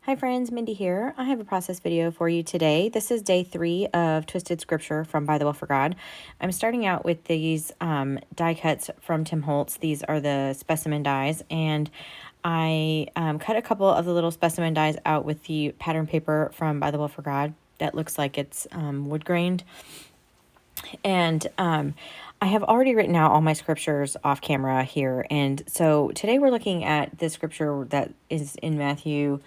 Hi friends, Mindy here. I have a process video for you today. This is day 3 of Twisted Scripture from Bythewell4God. I'm starting out with these die cuts from Tim Holtz. These are the specimen dies, and I cut a couple of the little specimen dies out with the pattern paper from Bythewell4God that looks like it's wood grained. And I have already written out all my scriptures off camera here. And so today we're looking at the scripture that is in Matthew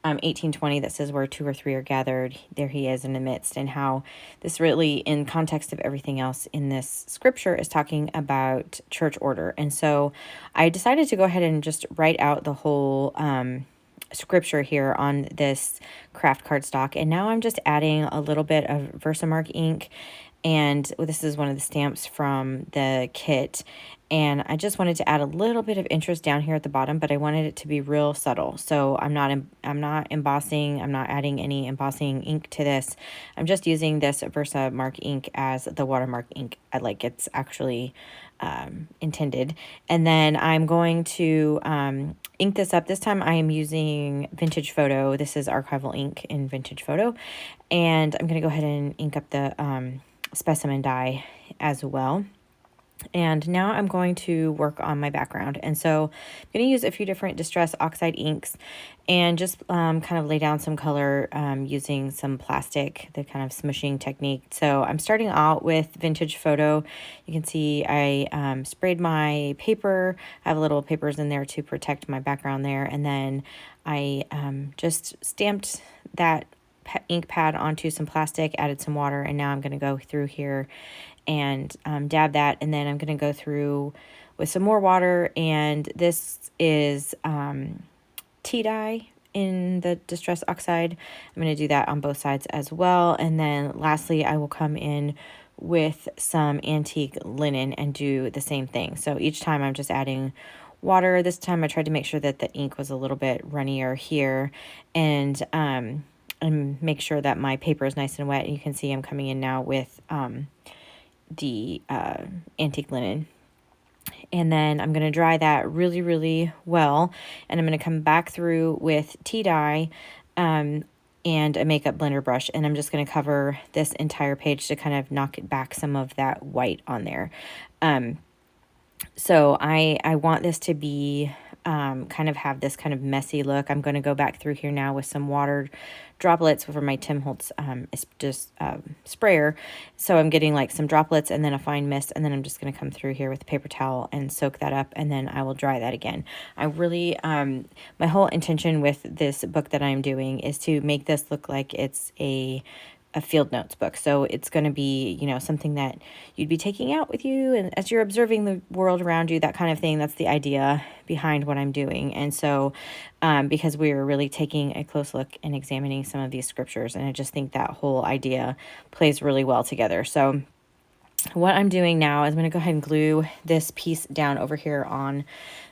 18:20 that says, where 2 or 3 are gathered, there he is in the midst, and how this really, in context of everything else in this scripture, is talking about church order. And so I decided to go ahead and just write out the whole scripture here on this craft cardstock. And now I'm just adding a little bit of Versamark ink, and this is one of the stamps from the kit, and I just wanted to add a little bit of interest down here at the bottom, but I wanted it to be real subtle. So I'm not embossing, I'm not adding any embossing ink to this. I'm just using this Versamark ink as the watermark ink. It's actually intended. And then I'm going to ink this up. This time I am using Vintage Photo. This is archival ink in Vintage Photo, and I'm going to go ahead and ink up the specimen die as well. And now I'm going to work on my background. And so I'm going to use a few different Distress Oxide inks and just kind of lay down some color using some plastic, the kind of smushing technique. So I'm starting out with Vintage Photo. You can see I sprayed my paper. I have little papers in there to protect my background there. And then I just stamped that ink pad onto some plastic, added some water, and now I'm going to go through here and dab that, and then I'm going to go through with some more water, and this is tea dye in the Distress Oxide. I'm going to do that on both sides as well, and then lastly I will come in with some antique linen and do the same thing. So each time I'm just adding water. This time I tried to make sure that the ink was a little bit runnier here, and make sure that my paper is nice and wet. And you can see I'm coming in now with the antique linen, and then I'm going to dry that really, really well, and I'm going to come back through with tea dye and a makeup blender brush, and I'm just going to cover this entire page to kind of knock back some of that white on there. So I want this to be kind of have this kind of messy look. I'm going to go back through here now with some water droplets for my Tim Holtz sprayer. So I'm getting like some droplets and then a fine mist, and then I'm just going to come through here with a paper towel and soak that up, and then I will dry that again. I really, my whole intention with this book that I'm doing is to make this look like it's a field notes book. So it's going to be, you know, something that you'd be taking out with you, and as you're observing the world around you, that kind of thing. That's the idea behind what I'm doing. And so because we're really taking a close look and examining some of these scriptures, and I just think that whole idea plays really well together. So what I'm doing now is I'm going to go ahead and glue this piece down over here on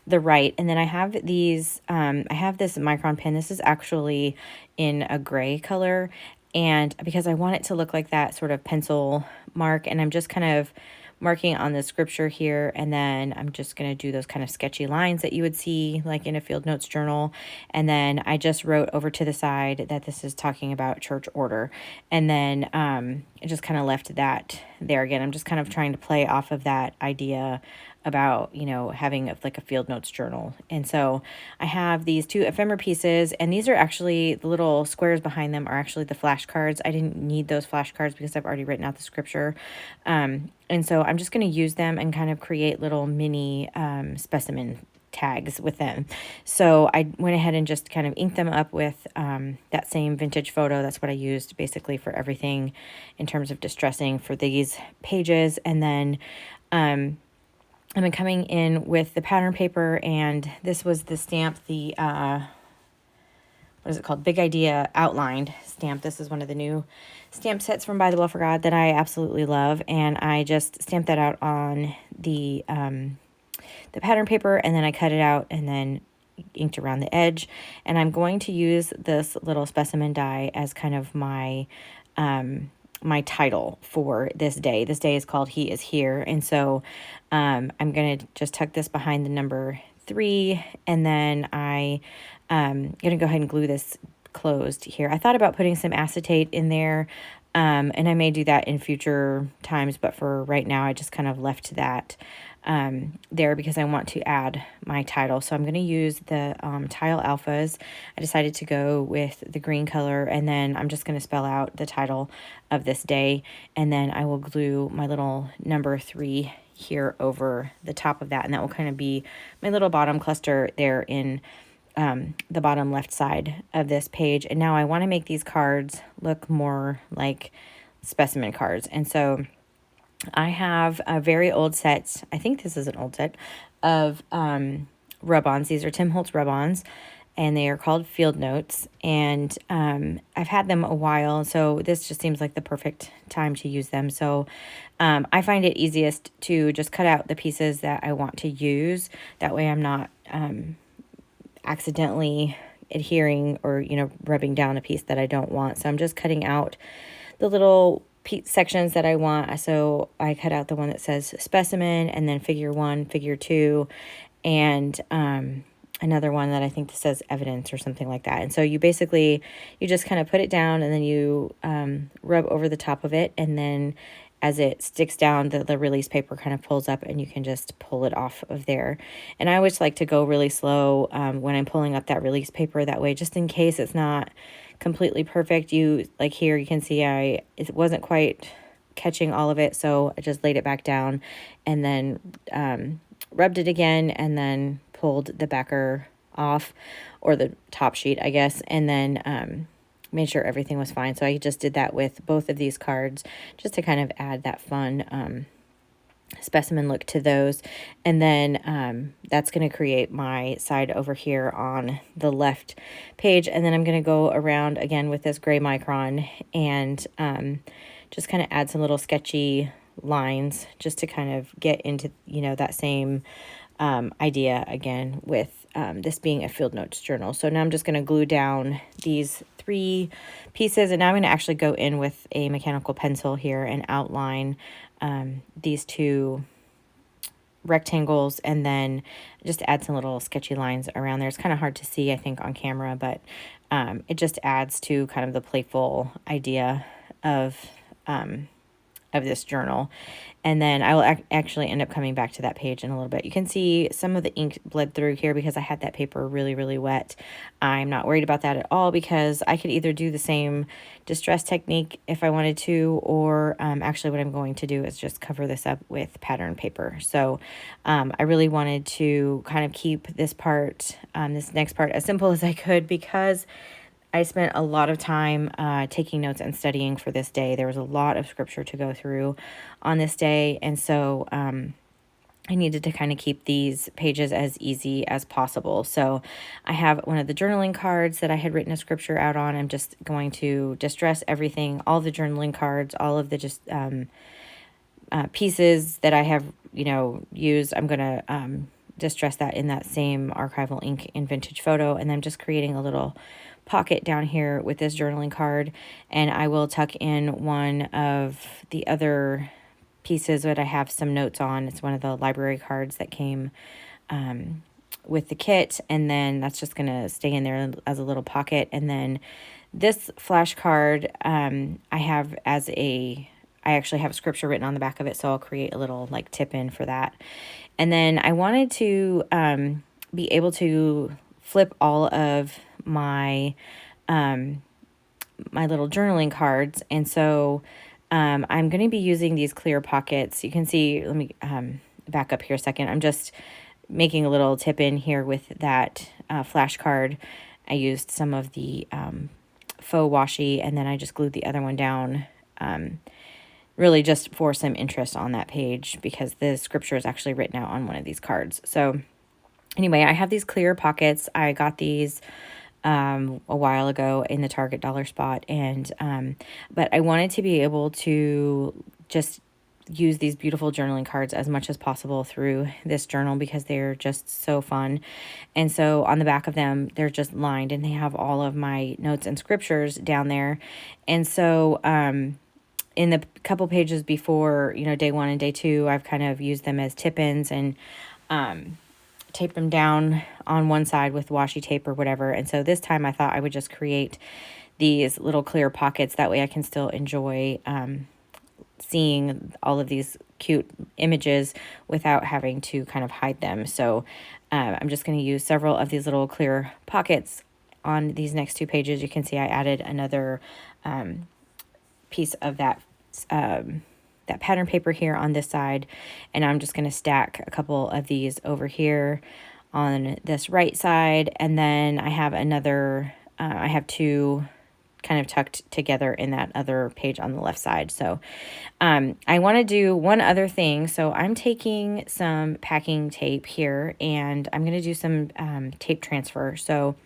the right. And then I have these, I have this micron pen. This is actually in a gray color, and because I want it to look like that sort of pencil mark, and I'm just kind of marking on the scripture here, and then I'm just going to do those kind of sketchy lines that you would see like in a field notes journal. And then I just wrote over to the side that this is talking about church order, and then I just kind of left that there. Again, I'm just kind of trying to play off of that idea about, you know, having like a field notes journal. And so I have these 2 ephemera pieces, and these are actually, the little squares behind them are actually the flashcards. I didn't need those flashcards because I've already written out the scripture. And so I'm just going to use them and kind of create little mini specimen tags with them. So I went ahead and just kind of inked them up with that same Vintage Photo. That's what I used basically for everything in terms of distressing for these pages. And then I've been coming in with the pattern paper, and this was the stamp, the what is it called? Big Idea Outlined stamp. This is one of the new stamp sets from Bythewell4God that I absolutely love, and I just stamped that out on the pattern paper, and then I cut it out and then inked around the edge. And I'm going to use this little specimen die as kind of my my title for this day. This day is called He Is Here. And so I'm going to just tuck this behind the number 3, and then I'm going to go ahead and glue this closed here. I thought about putting some acetate in there, and I may do that in future times, but for right now, I just kind of left that there because I want to add my title. So I'm going to use the Tile Alphas. I decided to go with the green color, and then I'm just going to spell out the title of this day, and then I will glue my little number 3 here over the top of that, and that will kind of be my little bottom cluster there in the bottom left side of this page. And now I want to make these cards look more like specimen cards, and so I have a very old set, I think this is an old set, of rub-ons. These are Tim Holtz rub-ons, and they are called Field Notes, and I've had them a while, so this just seems like the perfect time to use them. So I find it easiest to just cut out the pieces that I want to use. That way I'm not accidentally adhering or, rubbing down a piece that I don't want. So I'm just cutting out the little sections that I want. So I cut out the one that says specimen, and then figure 1, figure 2, and another one that I think says evidence or something like that. And so you just kind of put it down, and then you rub over the top of it, and then as it sticks down, the release paper kind of pulls up, and you can just pull it off of there. And I always like to go really slow when I'm pulling up that release paper, that way, just in case it's not completely perfect. Like here, you can see it wasn't quite catching all of it, so I just laid it back down, and then rubbed it again, and then pulled the backer off, or the top sheet, I guess, and then made sure everything was fine. So I just did that with both of these cards, just to kind of add that fun specimen look to those. And then that's going to create my side over here on the left page. And then I'm going to go around again with this gray micron, and just kind of add some little sketchy lines, just to kind of get into, that same idea again with this being a Field Notes journal. So now I'm just going to glue down these 3 pieces, and now I'm going to actually go in with a mechanical pencil here and outline these 2 rectangles, and then just add some little sketchy lines around there. It's kind of hard to see, I think, on camera, but it just adds to kind of the playful idea of this journal. And then I will actually end up coming back to that page in a little bit. You can see some of the ink bled through here because I had that paper really, really wet. I'm not worried about that at all, because I could either do the same distress technique if I wanted to, or actually what I'm going to do is just cover this up with pattern paper. So I really wanted to kind of keep this part, this next part, as simple as I could, because I spent a lot of time taking notes and studying for this day. There was a lot of scripture to go through on this day, and so I needed to kind of keep these pages as easy as possible. So I have one of the journaling cards that I had written a scripture out on. I'm just going to distress everything, all the journaling cards, all of the just pieces that I have, used. I'm going to distress that in that same archival ink in Vintage Photo, and I'm just creating a little pocket down here with this journaling card, and I will tuck in one of the other pieces that I have some notes on. It's one of the library cards that came with the kit, and then that's just going to stay in there as a little pocket. And then this flashcard I actually have scripture written on the back of it, so I'll create a little like tip in for that. And then I wanted to be able to flip all of my my little journaling cards, and so I'm going to be using these clear pockets. You can see, let me back up here a second. I'm just making a little tip in here with that flashcard. I used some of the faux washi, and then I just glued the other one down, really just for some interest on that page, because the scripture is actually written out on one of these cards. So anyway, I have these clear pockets. I got these a while ago in the Target dollar spot, and but I wanted to be able to just use these beautiful journaling cards as much as possible through this journal, because they're just so fun. And so on the back of them, they're just lined, and they have all of my notes and scriptures down there. And so in the couple pages before, day 1 and day 2, I've kind of used them as tip-ins, and tape them down on one side with washi tape or whatever. And so this time I thought I would just create these little clear pockets. That way I can still enjoy seeing all of these cute images without having to kind of hide them. So I'm just going to use several of these little clear pockets on these next 2 pages. You can see I added another piece of that that pattern paper here on this side, and I'm just going to stack a couple of these over here on this right side, and then I have another I have 2 kind of tucked together in that other page on the left side. So I want to do one other thing. So I'm taking some packing tape here, and I'm going to do some tape transfer. So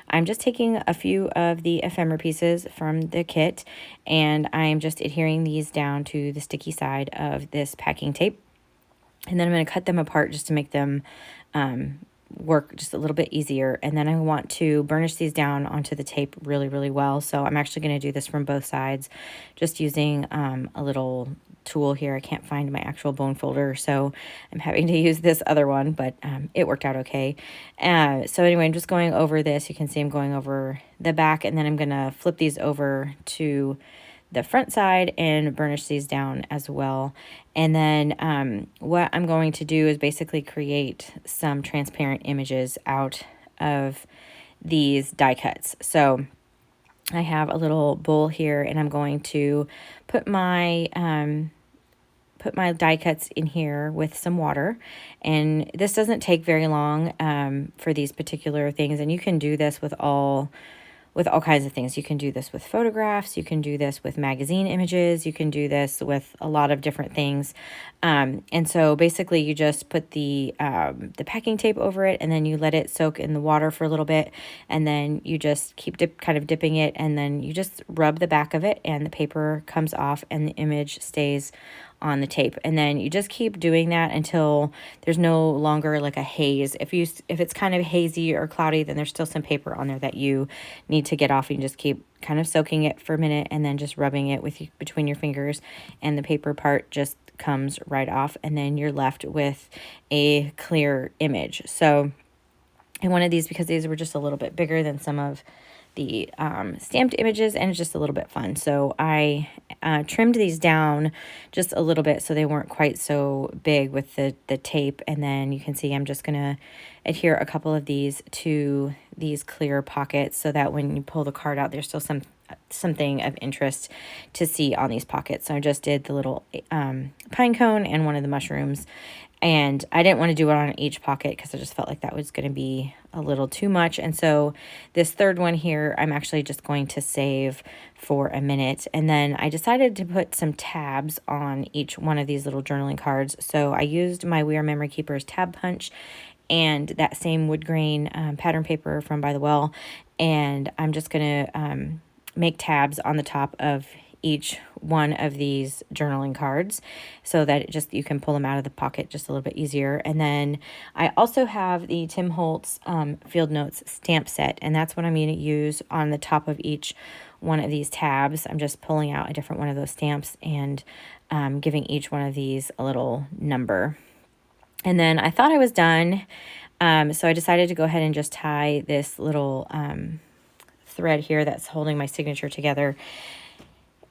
I'm just taking a few of the ephemera pieces from the kit, and I'm just adhering these down to the sticky side of this packing tape. And then I'm going to cut them apart just to make them work just a little bit easier. And then I want to burnish these down onto the tape really, really well. So I'm actually going to do this from both sides, just using a little tool here. I can't find my actual bone folder, so I'm having to use this other one, but it worked out okay. So anyway, I'm just going over this. You can see I'm going over the back, and then I'm going to flip these over to the front side and burnish these down as well. And then what I'm going to do is basically create some transparent images out of these die cuts. So I have a little bowl here, and I'm going to put my die cuts in here with some water. And this doesn't take very long for these particular things, and you can do this with all kinds of things. You can do this with photographs, you can do this with magazine images, you can do this with a lot of different things. And so basically you just put the packing tape over it, and then you let it soak in the water for a little bit, and then you just keep kind of dipping it, and then you just rub the back of it, and the paper comes off and the image stays on the tape. And then you just keep doing that until there's no longer like a haze. If it's kind of hazy or cloudy, then there's still some paper on there that you need to get off. You just keep kind of soaking it for a minute, and then just rubbing it between your fingers, and the paper part just comes right off, and then you're left with a clear image. So I wanted these because these were just a little bit bigger than some of the stamped images, and it's just a little bit fun. So I trimmed these down just a little bit so they weren't quite so big with the tape. And then you can see I'm just going to adhere a couple of these to these clear pockets so that when you pull the card out, there's still something of interest to see on these pockets. So I just did the little pine cone and one of the mushrooms. And I didn't want to do it on each pocket because I just felt like that was going to be a little too much. And so this third one here, I'm actually just going to save for a minute. And then I decided to put some tabs on each one of these little journaling cards. So I used my We Are Memory Keepers tab punch and that same wood grain pattern paper from Bythewell. And I'm just going to make tabs on the top of each one of these journaling cards so that you can pull them out of the pocket just a little bit easier. And then I also have the Tim Holtz Field Notes stamp set, and that's what I'm going to use on the top of each one of these tabs. I'm just pulling out a different one of those stamps and giving each one of these a little number. And then I thought I was done, so I decided to go ahead and just tie this little thread here that's holding my signature together.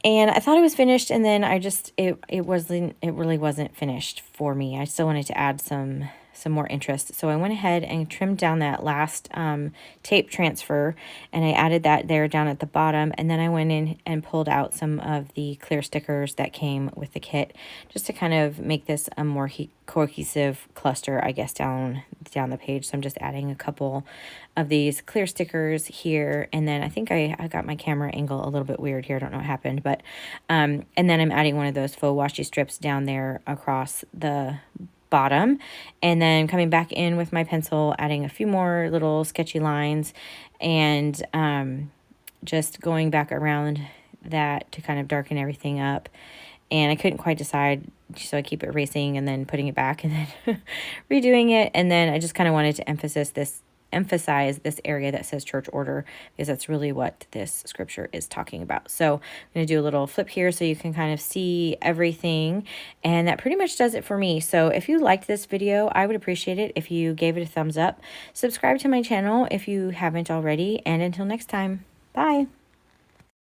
And I thought it was finished, and then it really wasn't finished for me. I still wanted to add some more interest. So I went ahead and trimmed down that last tape transfer, and I added that there down at the bottom. And then I went in and pulled out some of the clear stickers that came with the kit, just to kind of make this a more cohesive cluster, I guess, down the page. So I'm just adding a couple of these clear stickers here. And then I think I got my camera angle a little bit weird here. I don't know what happened, but and then I'm adding one of those faux washi strips down there across the bottom, and then coming back in with my pencil, adding a few more little sketchy lines, and just going back around that to kind of darken everything up. And I couldn't quite decide, so I keep erasing and then putting it back and then redoing it. And then I just kind of wanted to emphasize emphasize this area that says church order, because that's really what this scripture is talking about. So I'm going to do a little flip here so you can kind of see everything. And that pretty much does it for me. So if you liked this video, I would appreciate it if you gave it a thumbs up. Subscribe to my channel if you haven't already. And until next time, bye.